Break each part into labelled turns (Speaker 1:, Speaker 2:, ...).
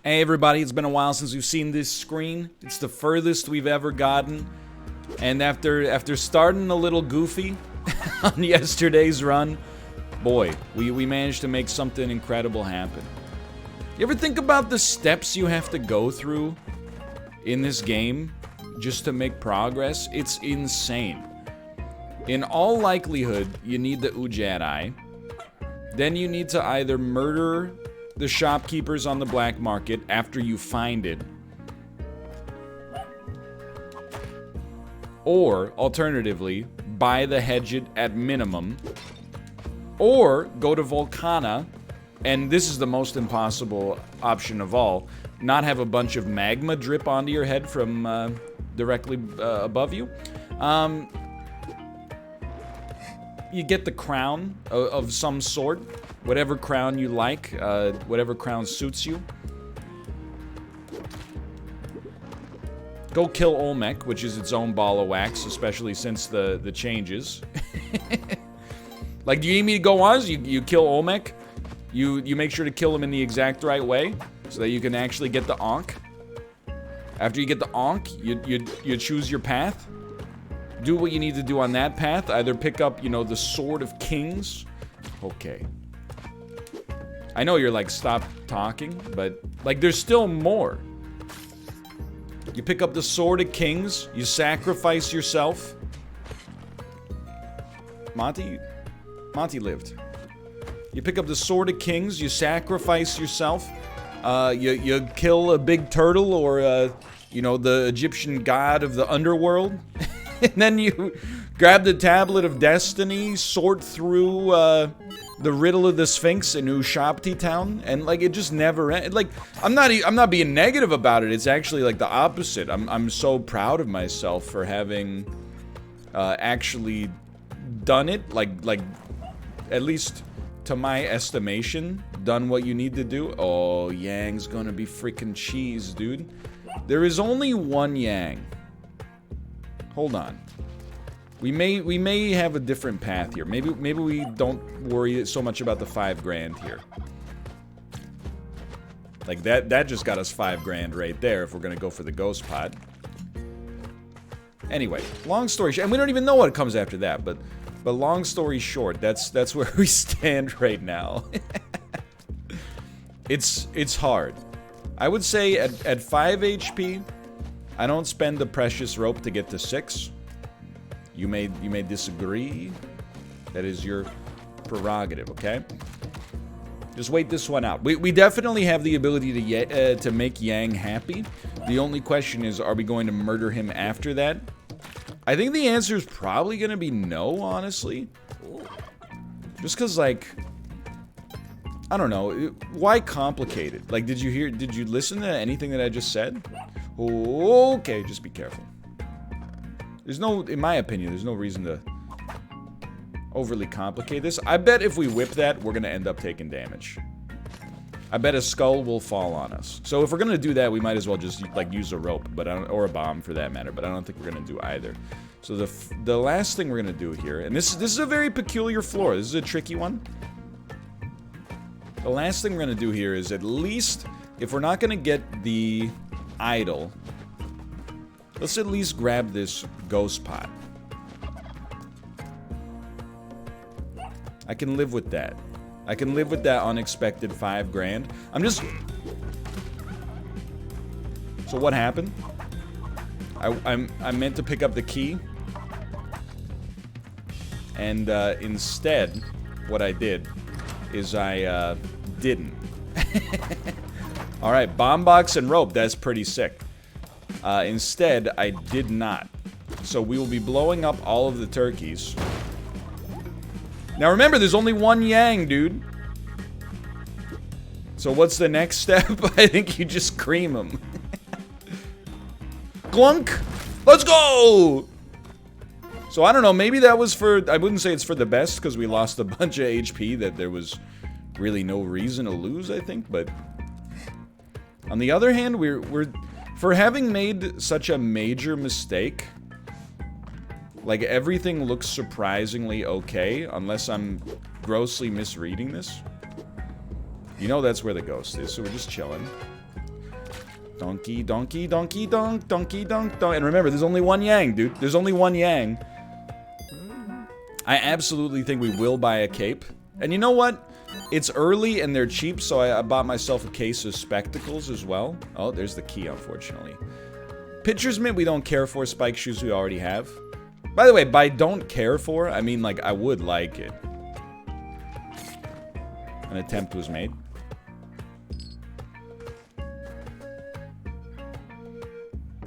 Speaker 1: Hey everybody, it's been a while since we've seen this screen. It's the furthest we've ever gotten. And after starting a little goofy on yesterday's run, boy, we managed to make something incredible happen. You ever think about the steps you have to go through in this game just to make progress? It's insane. In all likelihood, you need the Ujjayi. Then you need to either murder the shopkeepers on the black market after you find it, or alternatively buy the hedge at minimum, or go to Volcano, and this is the most impossible option of all, not have a bunch of magma drip onto your head from directly above you. You get the crown of some sort. Whatever crown you like, whatever crown suits you. Go kill Olmec, which is its own ball of wax, especially since the changes. Like, do you need me to go on? You kill Olmec, you make sure to kill him in the exact right way, so that you can actually get the Ankh. After you get the Ankh, you choose your path. Do what you need to do on that path. Either pick up, you know, the Sword of Kings. Okay. I know you're like, stop talking, but like there's still more. You pick up the Sword of Kings, you sacrifice yourself. Monty lived. You pick up the Sword of Kings, you sacrifice yourself. You kill a big turtle or, you know, the Egyptian god of the underworld. And then you grab the Tablet of Destiny, sort through, the riddle of the Sphinx in Ushapti town, and like it just never ends. Like I'm not being negative about it. It's actually like the opposite. I'm so proud of myself for having actually done it. Like at least to my estimation, done what you need to do. Oh, Yang's gonna be freaking cheese, dude. There is only one Yang. Hold on. We may have a different path here. Maybe we don't worry so much about the 5 grand here. Like that just got us 5 grand right there if we're gonna go for the ghost pot. Anyway, long story short, and we don't even know what comes after that, but long story short, that's where we stand right now. It's hard. I would say at 5 HP, I don't spend the precious rope to get to 6. You may disagree. That is your prerogative, okay? Just wait this one out. We definitely have the ability to make Yang happy. The only question is, are we going to murder him after that? I think the answer is probably going to be no, honestly. Just because, like, I don't know. Why complicate it? Like, did you listen to anything that I just said? Okay, just be careful. There's no, in my opinion, there's no reason to overly complicate this. I bet if we whip that, we're gonna end up taking damage. I bet a skull will fall on us. So if we're gonna do that, we might as well just like use a rope, but or a bomb for that matter. But I don't think we're gonna do either. So the last thing we're gonna do here, and this is a very peculiar floor. This is a tricky one. The last thing we're gonna do here is, at least if we're not gonna get the idol, let's at least grab this ghost pot. I can live with that. I can live with that unexpected 5 grand. So what happened? I meant to pick up the key. And instead, what I did is I didn't. Alright, bomb box and rope. That's pretty sick. Instead, I did not. So we will be blowing up all of the turkeys. Now remember, there's only one Yang, dude. So what's the next step? I think you just cream them. Glunk! Let's go! So I don't know, maybe that was for... I wouldn't say it's for the best, because we lost a bunch of HP that there was really no reason to lose, I think, but... On the other hand, we're for having made such a major mistake, like, everything looks surprisingly okay, unless I'm grossly misreading this. You know that's where the ghost is, so we're just chilling. Donkey, donkey, donkey, donk, donkey, donk, donk. And remember, there's only one yang, dude. There's only one yang. I absolutely think we will buy a cape. And you know what? It's early and they're cheap, so I bought myself a case of spectacles as well. Oh, there's the key, unfortunately. Pitcher's mitt we don't care for. Spike shoes we already have. By the way, by don't care for, I mean, like, I would like it. An attempt was made.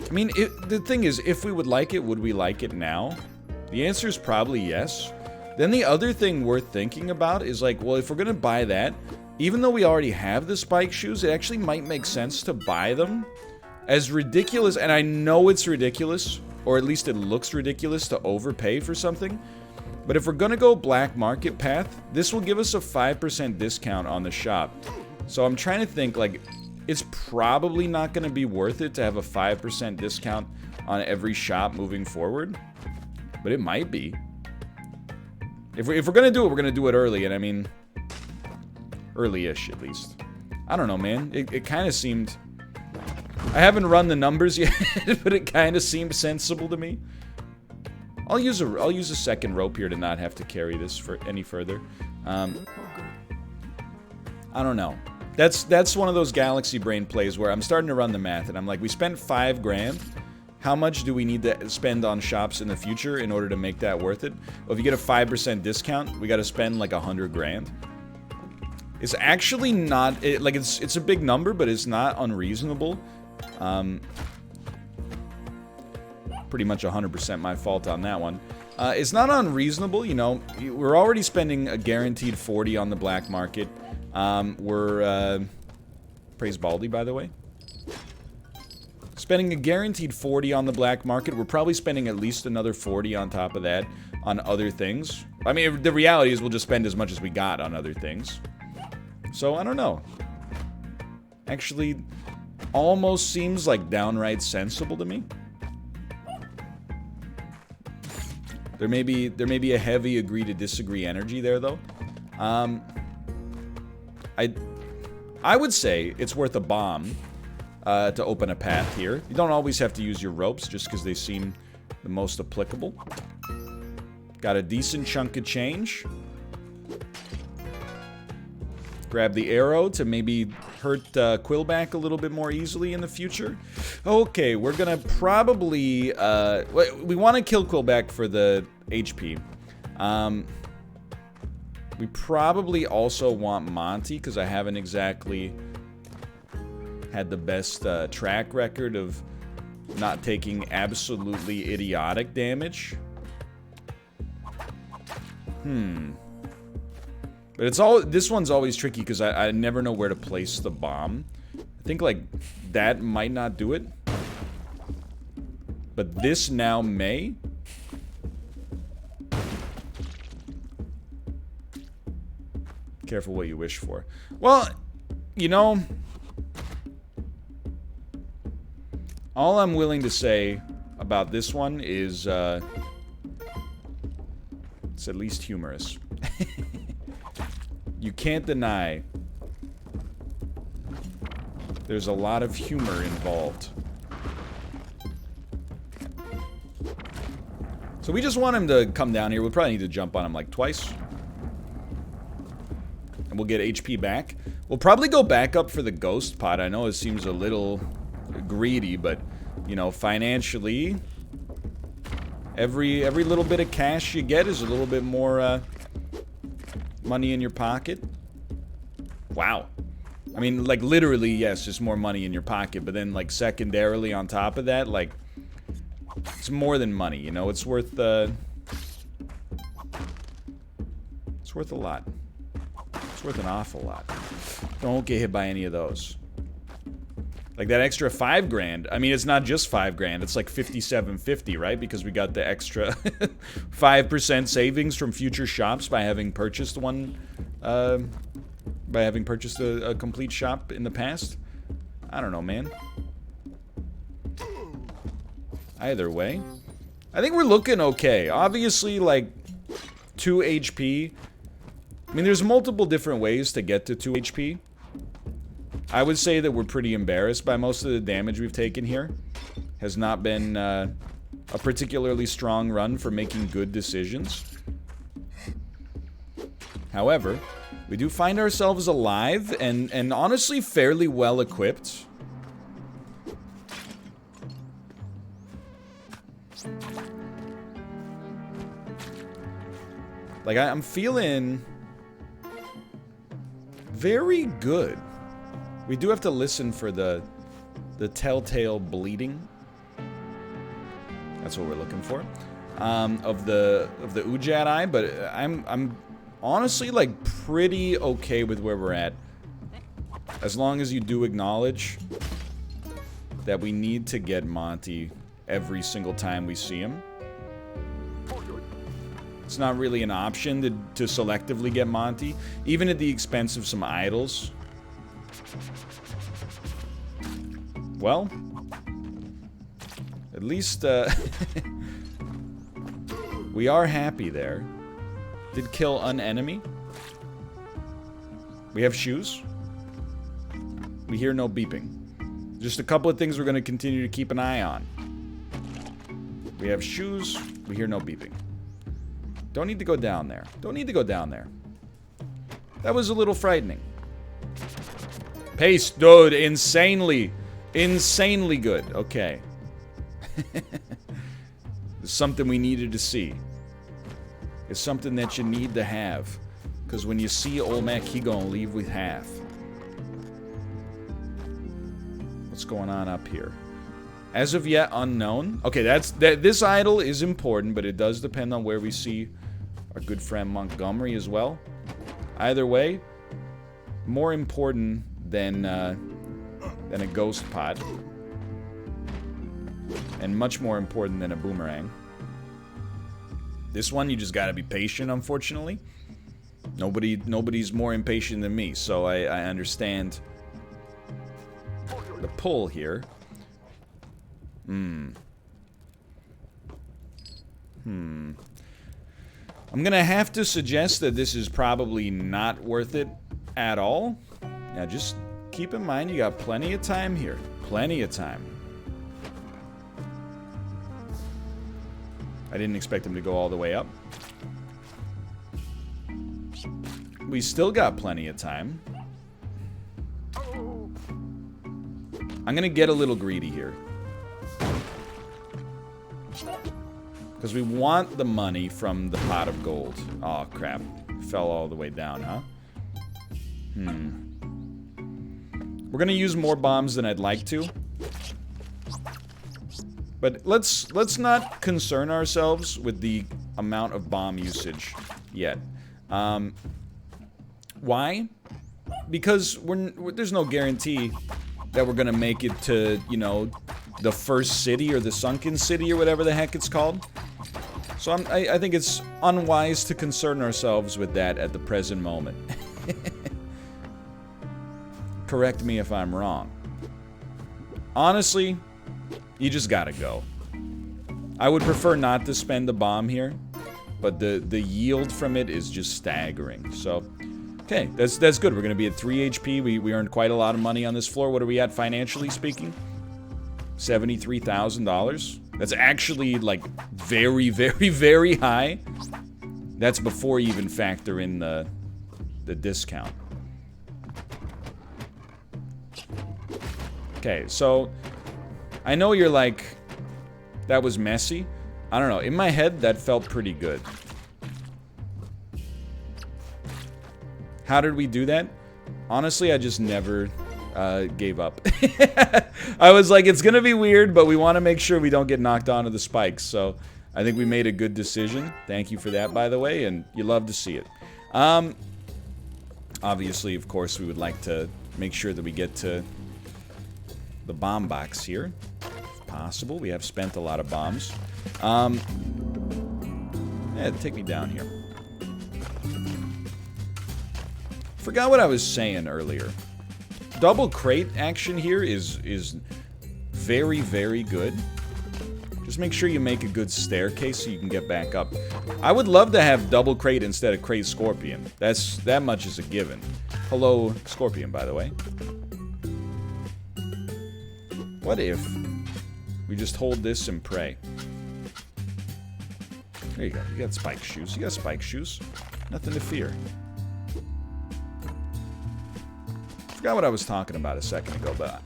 Speaker 1: I mean, the thing is, if we would like it, would we like it now? The answer is probably yes. Then the other thing worth thinking about is like, well, if we're gonna buy that, even though we already have the spike shoes, it actually might make sense to buy them. As ridiculous, and I know it's ridiculous, or at least it looks ridiculous to overpay for something, but if we're gonna go black market path, this will give us a 5% discount on the shop. So I'm trying to think, like, it's probably not gonna be worth it to have a 5% discount on every shop moving forward, but it might be. If we're gonna do it, we're gonna do it early, and I mean, early-ish at least. I don't know, man. It kind of seemed. I haven't run the numbers yet, but it kind of seemed sensible to me. I'll use a second rope here to not have to carry this for any further. I don't know. That's one of those galaxy brain plays where I'm starting to run the math, and I'm like, we spent 5 grand. How much do we need to spend on shops in the future in order to make that worth it? Well, if you get a 5% discount, we got to spend like 100 grand. It's actually not like it's a big number, but it's not unreasonable. Pretty much 100% my fault on that one. It's not unreasonable, you know. We're already spending a guaranteed 40 on the black market. Praise Baldy, by the way. Spending a guaranteed 40 on the black market. We're probably spending at least another 40 on top of that on other things. I mean, the reality is we'll just spend as much as we got on other things. So, I don't know. Actually, almost seems like downright sensible to me. There may be a heavy agree to disagree energy there, though. I would say it's worth a bomb to open a path here. You don't always have to use your ropes just because they seem the most applicable. Got a decent chunk of change. Grab the arrow to maybe hurt Quillback a little bit more easily in the future. Okay, we're gonna probably... we want to kill Quillback for the HP. We probably also want Monty, because I haven't exactly had the best track record of not taking absolutely idiotic damage. But this one's always tricky because I never know where to place the bomb. I think, like, that might not do it. But this now may. Careful what you wish for. Well, you know, all I'm willing to say about this one is it's at least humorous. You can't deny there's a lot of humor involved. So we just want him to come down here. We'll probably need to jump on him like twice. And we'll get HP back. We'll probably go back up for the ghost pot. I know it seems a little greedy, but, you know, financially, every little bit of cash you get is a little bit more money in your pocket. Wow. I mean, like, literally, yes, just more money in your pocket, but then, like, secondarily on top of that, like, it's more than money, you know? It's worth a lot. It's worth an awful lot. Don't get hit by any of those. Like, that extra 5 grand, I mean, it's not just 5 grand, it's like 57.50, right? Because we got the extra 5% savings from future shops by having purchased one, by having purchased a complete shop in the past. I don't know, man. Either way, I think we're looking okay. Obviously, like, 2 HP. I mean, there's multiple different ways to get to 2 HP. I would say that we're pretty embarrassed by most of the damage we've taken here. Has not been a particularly strong run for making good decisions. However, we do find ourselves alive and honestly fairly well equipped. Like, I'm feeling very good. We do have to listen for the telltale bleeding. That's what we're looking for. Of the Ujat eye, but I'm honestly like pretty okay with where we're at. As long as you do acknowledge that we need to get Monty every single time we see him. It's not really an option to selectively get Monty, even at the expense of some idols. Well, at least we are happy there. Did kill an enemy. We have shoes. We hear no beeping. Just a couple of things we're going to continue to keep an eye on. We have shoes. We hear no beeping. Don't need to go down there. Don't need to go down there. That was a little frightening. Pace, dude, insanely good. Okay. It's something we needed to see. It's something that you need to have. Because when you see Olmec, he gonna leave with half. What's going on up here? As of yet, unknown. Okay, this idol is important, but it does depend on where we see our good friend Montgomery as well. Either way, more important than a ghost pot. And much more important than a boomerang. This one, you just gotta be patient, unfortunately. Nobody's more impatient than me, so I understand the pull here. I'm gonna have to suggest that this is probably not worth it at all. Now, just keep in mind you got plenty of time here. Plenty of time. I didn't expect him to go all the way up. We still got plenty of time. I'm gonna get a little greedy here. Because we want the money from the pot of gold. Oh, crap. Fell all the way down, huh? We're gonna use more bombs than I'd like to. But let's not concern ourselves with the amount of bomb usage yet. Why? Because there's no guarantee that we're gonna make it to, you know, the first city or the sunken city or whatever the heck it's called. So I think it's unwise to concern ourselves with that at the present moment. Correct me if I'm wrong. Honestly, you just gotta go. I would prefer not to spend the bomb here, but the yield from it is just staggering. So, okay, that's good. We're gonna be at 3 HP. We earned quite a lot of money on this floor. What are we at financially speaking? $73,000. That's actually like very, very, very high. That's before you even factor in the discount. Okay, so I know you're like, that was messy. I don't know. In my head, that felt pretty good. How did we do that? Honestly, I just never gave up. I was like, it's gonna be weird, but we want to make sure we don't get knocked onto the spikes. So I think we made a good decision. Thank you for that, by the way, and you love to see it. Obviously, of course, we would like to make sure that we get to the bomb box here, if possible. We have spent a lot of bombs. Yeah, take me down here. Forgot what I was saying earlier. Double crate action here is very, very good. Just make sure you make a good staircase so you can get back up. I would love to have double crate instead of crate scorpion. That much is a given. Hello, scorpion, by the way. What if we just hold this and pray? There you go. You got spike shoes. You got spike shoes. Nothing to fear. Forgot what I was talking about a second ago, but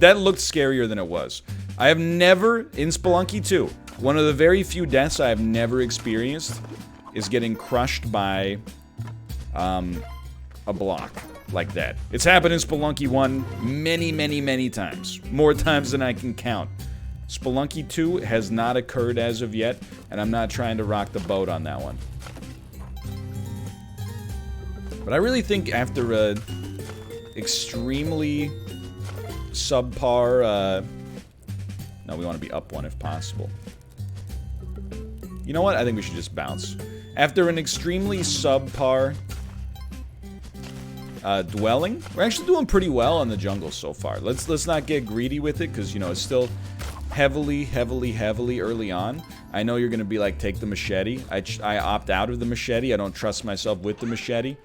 Speaker 1: that looked scarier than it was. I have never, in Spelunky 2, one of the very few deaths I have never experienced is getting crushed by a block like that. It's happened in Spelunky 1 many, many, many times. More times than I can count. Spelunky 2 has not occurred as of yet, and I'm not trying to rock the boat on that one. But I really think after a extremely subpar, no, we want to be up one if possible. You know what? I think we should just bounce. After an extremely subpar dwelling, we're actually doing pretty well on the jungle so far. Let's not get greedy with it, because, you know, it's still heavily early on. I know you're going to be like, take the machete. I opt out of the machete. I don't trust myself with the machete.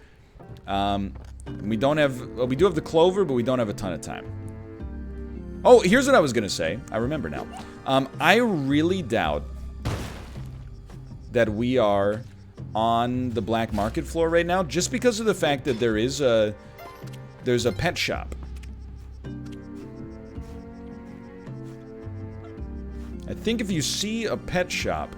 Speaker 1: We don't have, well, we do have the clover, but we don't have a ton of time. Oh, here's what I was going to say. I remember now. I really doubt that we are on the black market floor right now, just because of the fact that there's a pet shop. I think if you see a pet shop,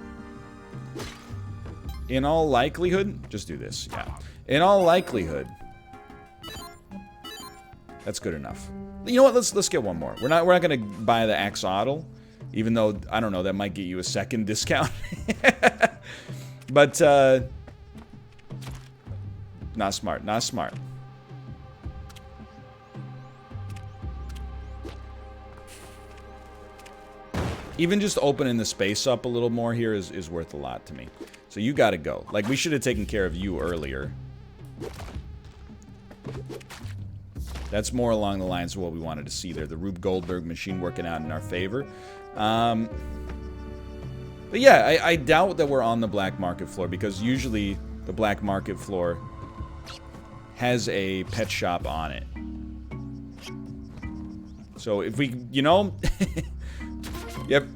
Speaker 1: in all likelihood, just do this, yeah. In all likelihood, that's good enough. You know what? Let's get one more. We're not gonna buy the axolotl, even though I don't know, that might get you a second discount. But not smart. Not smart. Even just opening the space up a little more here is worth a lot to me. So you gotta go. Like, we should have taken care of you earlier. That's more along the lines of what we wanted to see there. The Rube Goldberg machine working out in our favor. But yeah, I doubt that we're on the black market floor, because usually the black market floor has a pet shop on it. So if we, you know... Yep,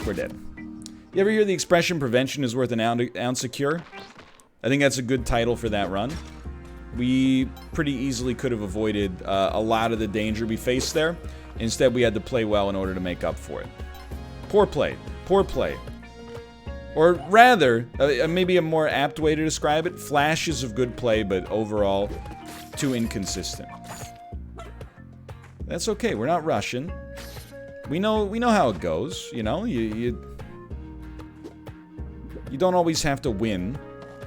Speaker 1: we're dead. You ever hear the expression, prevention is worth an ounce of cure? I think that's a good title for that run. We pretty easily could have avoided a lot of the danger we faced there. Instead, we had to play well in order to make up for it. Poor play. Poor play. Or rather, maybe a more apt way to describe it, flashes of good play, but overall, too inconsistent. That's okay, we're not rushing. We know how it goes, you know? You don't always have to win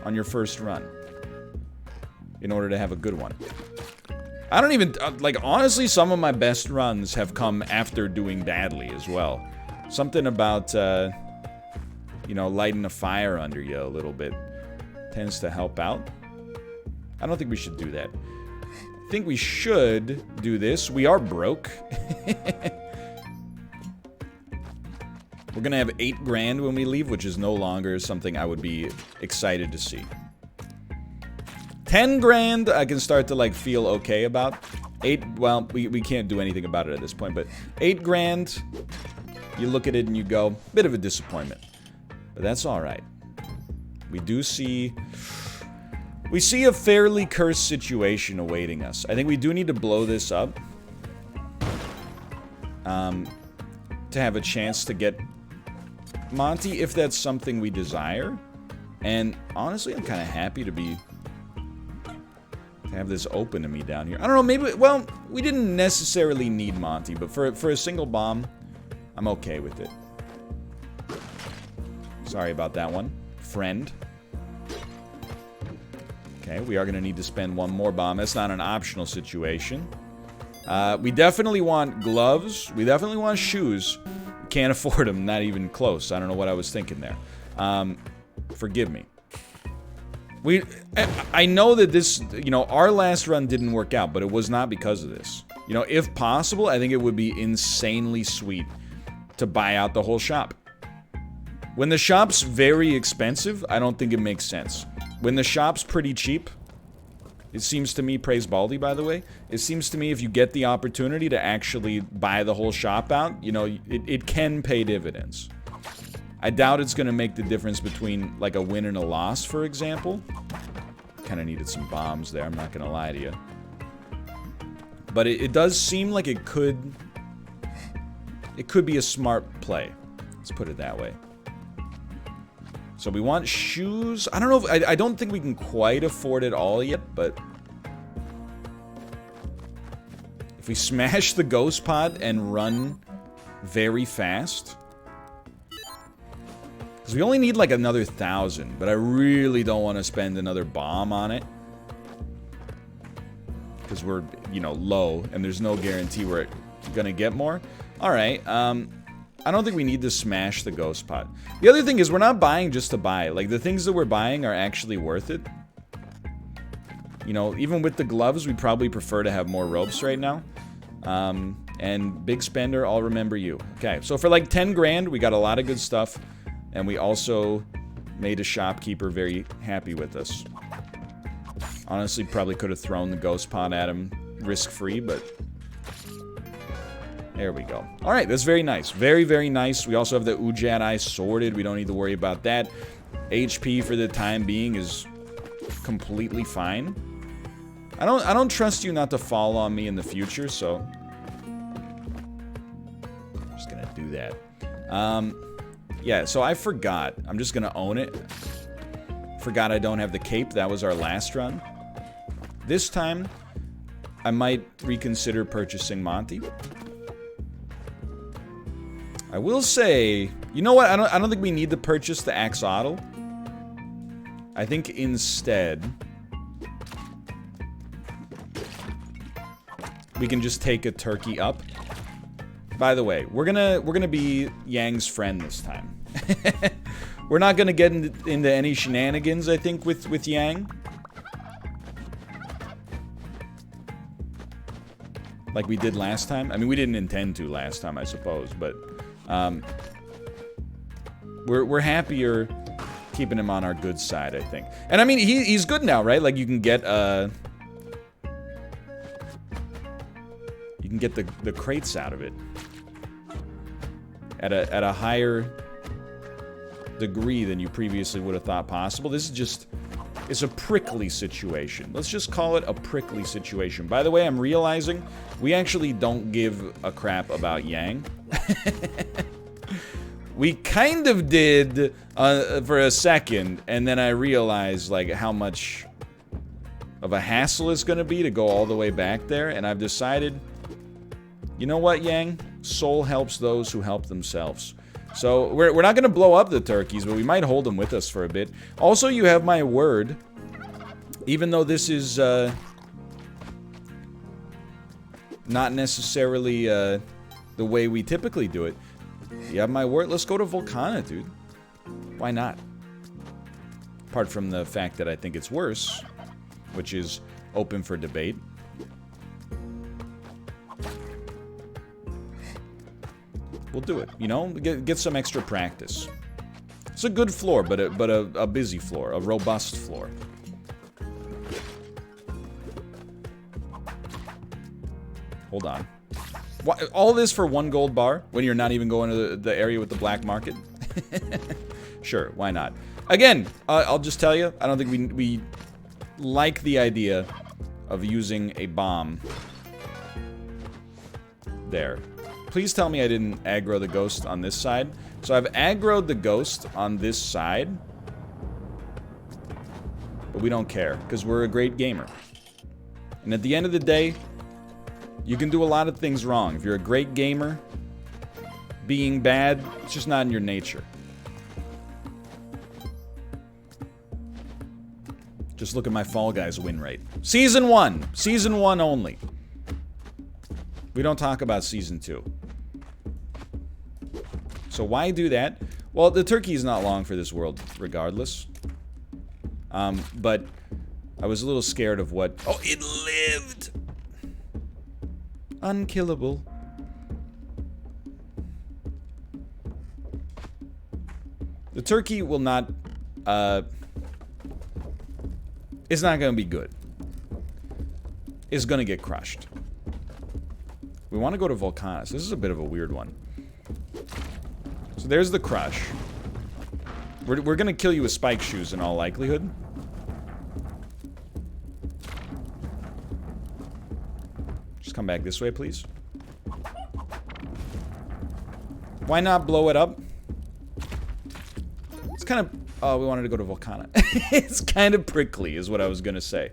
Speaker 1: on your first run in order to have a good one. I don't even, like, honestly, some of my best runs have come after doing badly as well. Something about, you know, lighting a fire under you a little bit tends to help out. I don't think we should do that. I think we should do this. We are broke. We're gonna have 8 grand when we leave, which is no longer something I would be excited to see. 10 grand, I can start to, like, feel okay about. 8, well, we can't do anything about it at this point, but 8 grand, you look at it and you go, bit of a disappointment. But that's alright. We do see... We see a fairly cursed situation awaiting us. I think we do need to blow this up. To have a chance to get Monty, if that's something we desire. And honestly, I'm kind of happy to have this open to me down here. I don't know, maybe, well, we didn't necessarily need Monty, but for a single bomb, I'm okay with it. Sorry about that one, friend. Okay, we are going to need to spend one more bomb. That's not an optional situation. We definitely want gloves. We definitely want shoes. Can't afford them, not even close. I don't know what I was thinking there. Forgive me. I know that this, you know, our last run didn't work out, but it was not because of this. You know, if possible, I think it would be insanely sweet to buy out the whole shop. When the shop's very expensive, I don't think it makes sense. When the shop's pretty cheap, It seems to me, praise Baldy, by the way, it seems to me if you get the opportunity to actually buy the whole shop out, you know, it can pay dividends. I doubt it's going to make the difference between, like, a win and a loss, for example. Kind of needed some bombs there, I'm not going to lie to you. But it does seem like it could be a smart play. Let's put it that way. So we want shoes. I don't know if, I don't think we can quite afford it all yet, but if we smash the ghost pod and run very fast, because we only need like another 1,000, but I really don't want to spend another bomb on it. Because we're, you know, low, and there's no guarantee we're gonna get more. Alright, I don't think we need to smash the ghost pod. The other thing is, we're not buying just to buy. Like, the things that we're buying are actually worth it. You know, even with the gloves, we'd probably prefer to have more ropes right now. And big spender, I'll remember you. Okay, so for like 10 grand, we got a lot of good stuff. And we also made a shopkeeper very happy with us. Honestly, probably could have thrown the ghost pod at him risk-free, but there we go. Alright, that's very nice. Very, very nice. We also have the Ujat Eye sorted. We don't need to worry about that. HP for the time being is completely fine. I don't trust you not to fall on me in the future, so I'm just gonna do that. Yeah, so I forgot. I'm just gonna own it. Forgot I don't have the cape. That was our last run. This time, I might reconsider purchasing Monty. I will say, you know what? I don't think we need to purchase the axolotl. I think instead we can just take a turkey up. By the way, we're gonna be Yang's friend this time. We're not gonna get into any shenanigans, I think, with Yang. Like we did last time. I mean, we didn't intend to last time, I suppose, but we're happier keeping him on our good side, I think. And I mean, he's good now, right? Like you can get the crates out of it at a higher degree than you previously would have thought possible. This is just, it's a prickly situation. Let's just call it a prickly situation. By the way, I'm realizing we actually don't give a crap about Yang. We kind of did for a second, and then I realized like how much of a hassle it's gonna be to go all the way back there, and I've decided, you know what, Yang? Soul helps those who help themselves. So, we're not gonna blow up the turkeys, but we might hold them with us for a bit. Also, you have my word. Even though this is, not necessarily, the way we typically do it. You have my word. Let's go to Volcano, dude. Why not? Apart from the fact that I think it's worse, which is open for debate. We'll do it, you know? Get some extra practice. It's a good floor, but a busy floor, a robust floor. Hold on. What, all this for 1 gold bar when you're not even going to the area with the black market? Sure, why not? Again, I'll just tell you, I don't think we like the idea of using a bomb there. Please tell me I didn't aggro the ghost on this side. So I've aggroed the ghost on this side. But we don't care, because we're a great gamer. And at the end of the day, you can do a lot of things wrong. If you're a great gamer, being bad, it's just not in your nature. Just look at my Fall Guys win rate. Season 1! Season 1 only. We don't talk about Season 2. So why do that? Well, the turkey is not long for this world, regardless. But I was a little scared of what... Oh, it lived! Unkillable. The turkey will not... it's not gonna be good. is gonna get crushed. We want to go to Volcano. This is a bit of a weird one. So there's the crush. We're gonna kill you with spike shoes in all likelihood. Just come back this way, please. Why not blow it up? It's kind of... Oh, we wanted to go to Volcano. It's kind of prickly, is what I was gonna say.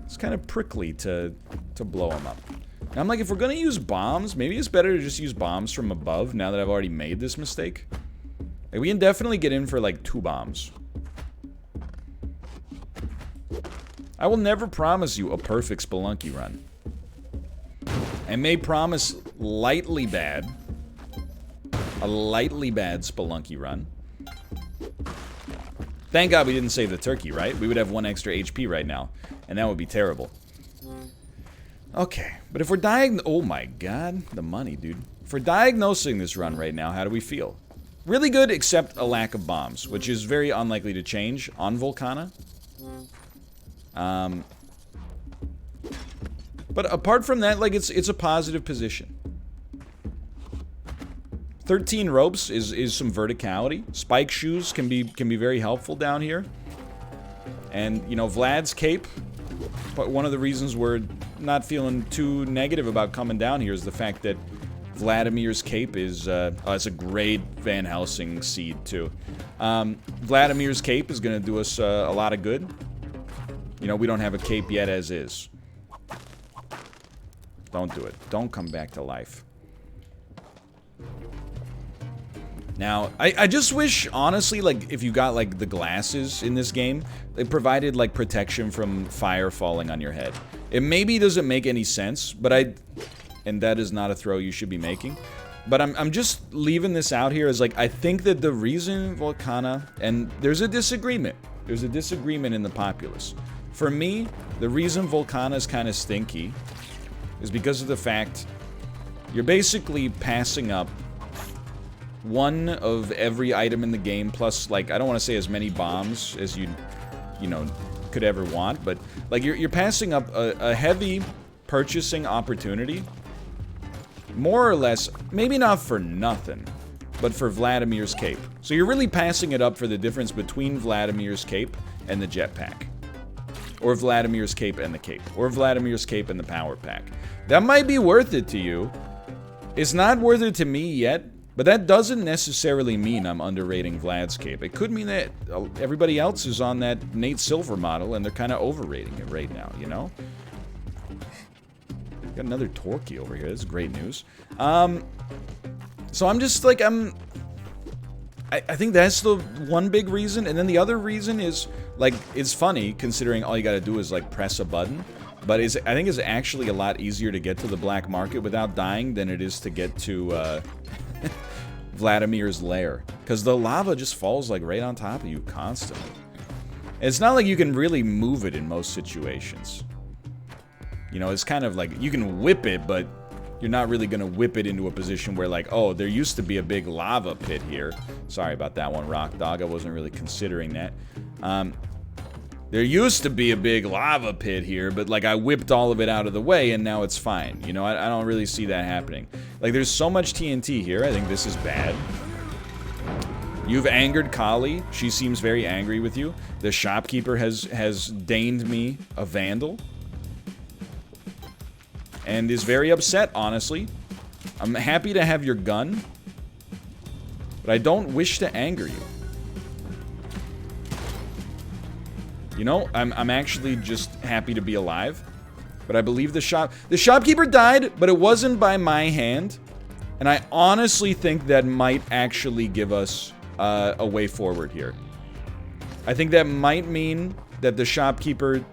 Speaker 1: It's kind of prickly to blow them up. And I'm like, if we're gonna use bombs, maybe it's better to just use bombs from above now that I've already made this mistake. Like, we can definitely get in for, like, 2 bombs. I will never promise you a perfect Spelunky run. I may promise lightly bad. A lightly bad Spelunky run. Thank God we didn't save the turkey, right? We would have 1 extra HP right now. And that would be terrible. Okay, but if we're oh my god, the money, dude. If we're diagnosing this run right now, how do we feel? Really good, except a lack of bombs, which is very unlikely to change on Volcano. But apart from that, like, it's a positive position. 13 ropes is some verticality. Spike shoes can be very helpful down here. And, you know, Vlad's cape, but one of the reasons we're not feeling too negative about coming down here is the fact that Vladimir's cape is, it's a great Van Helsing seed, too. Vladimir's cape is going to do us a lot of good. You know, we don't have a cape yet as is. Don't do it. Don't come back to life. Now, I just wish, honestly, like, if you got, like, the glasses in this game, it provided, like, protection from fire falling on your head. It maybe doesn't make any sense, but and that is not a throw you should be making. But I'm just leaving this out here as, like, I think that the reason Volcano, and there's a disagreement in the populace. For me, the reason Volcano is kind of stinky is because of the fact you're basically passing up 1 of every item in the game, plus, like, I don't want to say as many bombs as you know, could ever want, but, like, you're passing up a heavy purchasing opportunity, more or less, maybe not for nothing, but for Vladimir's cape. So you're really passing it up for the difference between Vladimir's cape and the jetpack. Or Vladimir's cape and the cape. Or Vladimir's cape and the power pack. That might be worth it to you. It's not worth it to me yet. But that doesn't necessarily mean I'm underrating Vlad's cape. It could mean that everybody else is on that Nate Silver model and they're kind of overrating it right now, you know? Got another Torquay over here. This is great news. So I'm just like, I think that's the one big reason. And then the other reason is, like, it's funny considering all you gotta do is, like, press a button. But I think it's actually a lot easier to get to the black market without dying than it is to get to, Vladimir's lair, because the lava just falls, like, right on top of you constantly. And it's not like you can really move it in most situations. You know, it's kind of like you can whip it, but you're not really gonna whip it into a position where, like, oh, there used to be a big lava pit here. Sorry about that one, Rock Dog. I wasn't really considering that. There used to be a big lava pit here, but, like, I whipped all of it out of the way, and now it's fine. You know, I don't really see that happening. Like, there's so much TNT here. I think this is bad. You've angered Kali. She seems very angry with you. The shopkeeper has deigned me a vandal. And is very upset, honestly. I'm happy to have your gun. But I don't wish to anger you. You know, I'm actually just happy to be alive. But I believe the shopkeeper died, but it wasn't by my hand. And I honestly think that might actually give us a way forward here. I think that might mean that the shopkeeper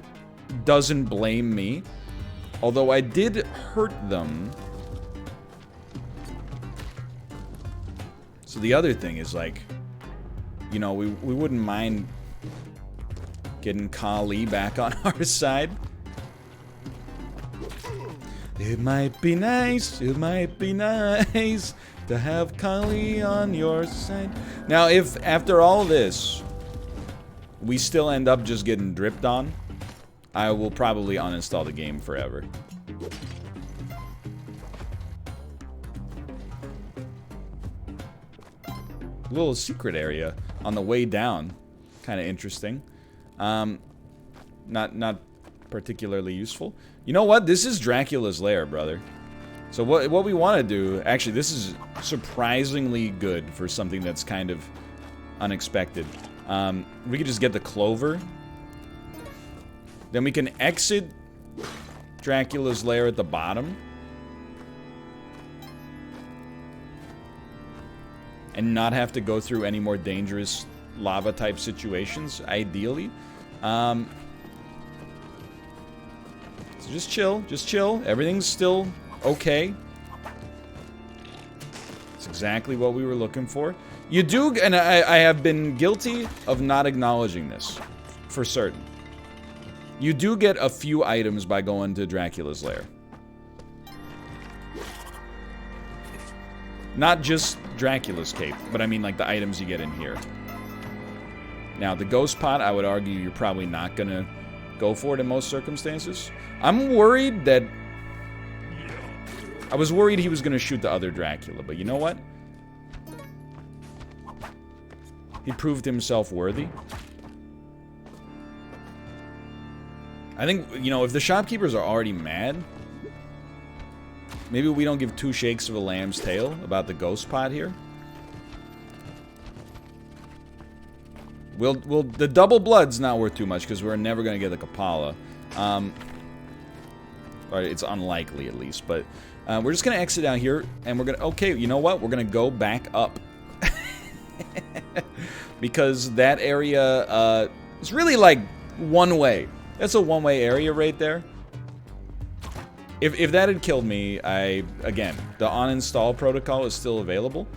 Speaker 1: doesn't blame me. Although I did hurt them. So the other thing is, like, you know, we wouldn't mind getting Kali back on our side. It might be nice to have Kali on your side. Now, if after all this, we still end up just getting dripped on, I will probably uninstall the game forever. Little secret area on the way down. Kind of interesting. Not particularly useful. You know what? This is Dracula's lair, brother. So what we want to do... Actually, this is surprisingly good for something that's kind of unexpected. We could just get the clover. Then we can exit Dracula's lair at the bottom. And not have to go through any more dangerous lava-type situations, ideally. So just chill, just chill. Everything's still okay. It's exactly what we were looking for. You do, and I have been guilty of not acknowledging this, for certain. You do get a few items by going to Dracula's lair. Not just Dracula's cape, but I mean like the items you get in here. Now, the ghost pot, I would argue you're probably not gonna go for it in most circumstances. I'm worried that... I was worried he was gonna shoot the other Dracula, but you know what? He proved himself worthy. I think, you know, if the shopkeepers are already mad... Maybe we don't give two shakes of a lamb's tail about the ghost pot here. The double blood's not worth too much because we're never gonna get the Kapala. Or it's unlikely at least, but we're just gonna exit out here and we're gonna. Okay, you know what? We're gonna go back up because that area is really like one way. That's a one-way area right there. If that had killed me, again, the uninstall protocol is still available.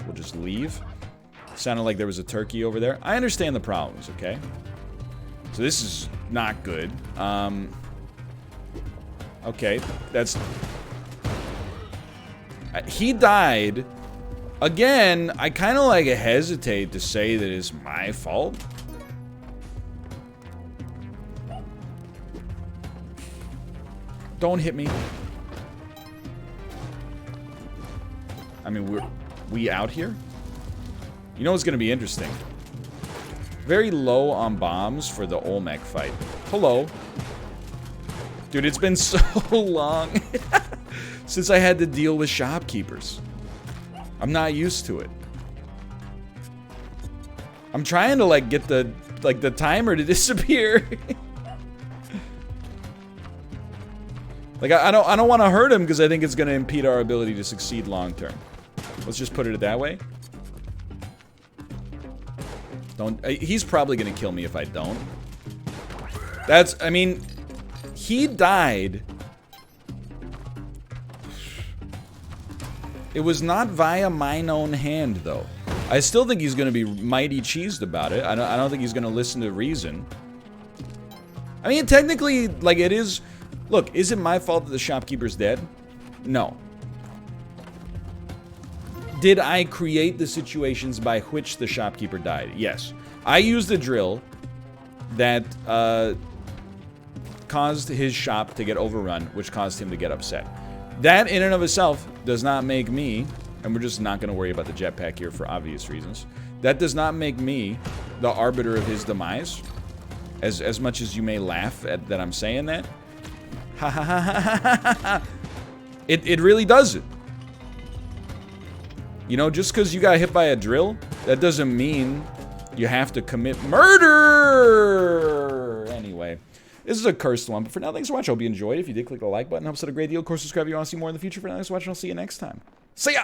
Speaker 1: We'll just leave. Sounded like there was a turkey over there. I understand the problems, okay? So this is not good. Okay, that's... He died. Again, I kind of like hesitate to say that it's my fault. Don't hit me. I mean, we out here? You know what's gonna be interesting? Very low on bombs for the Olmec fight. Hello. Dude, it's been so long since I had to deal with shopkeepers. I'm not used to it. I'm trying to like get the timer to disappear. Like, I don't want to hurt him because I think it's going to impede our ability to succeed long term. Let's just put it that way. He's probably going to kill me if I don't. I mean, he died. It was not via mine own hand, though. I still think he's going to be mighty cheesed about it. I don't think he's going to listen to reason. I mean, technically, like, it is... Look, is it my fault that the shopkeeper's dead? No. Did I create the situations by which the shopkeeper died? Yes. I used a drill that caused his shop to get overrun, which caused him to get upset. That in and of itself does not make me, and we're just not going to worry about the jetpack here for obvious reasons, that does not make me the arbiter of his demise, as much as you may laugh at that I'm saying that. Ha ha ha ha ha ha. It really doesn't. You know, just because you got hit by a drill, that doesn't mean you have to commit murder. Anyway, this is a cursed one, but for now, thanks for watching. I hope you enjoyed. If you did, click the like button. Helps out a great deal. Of course, subscribe if you want to see more in the future. For now, thanks for watching. I'll see you next time. See ya!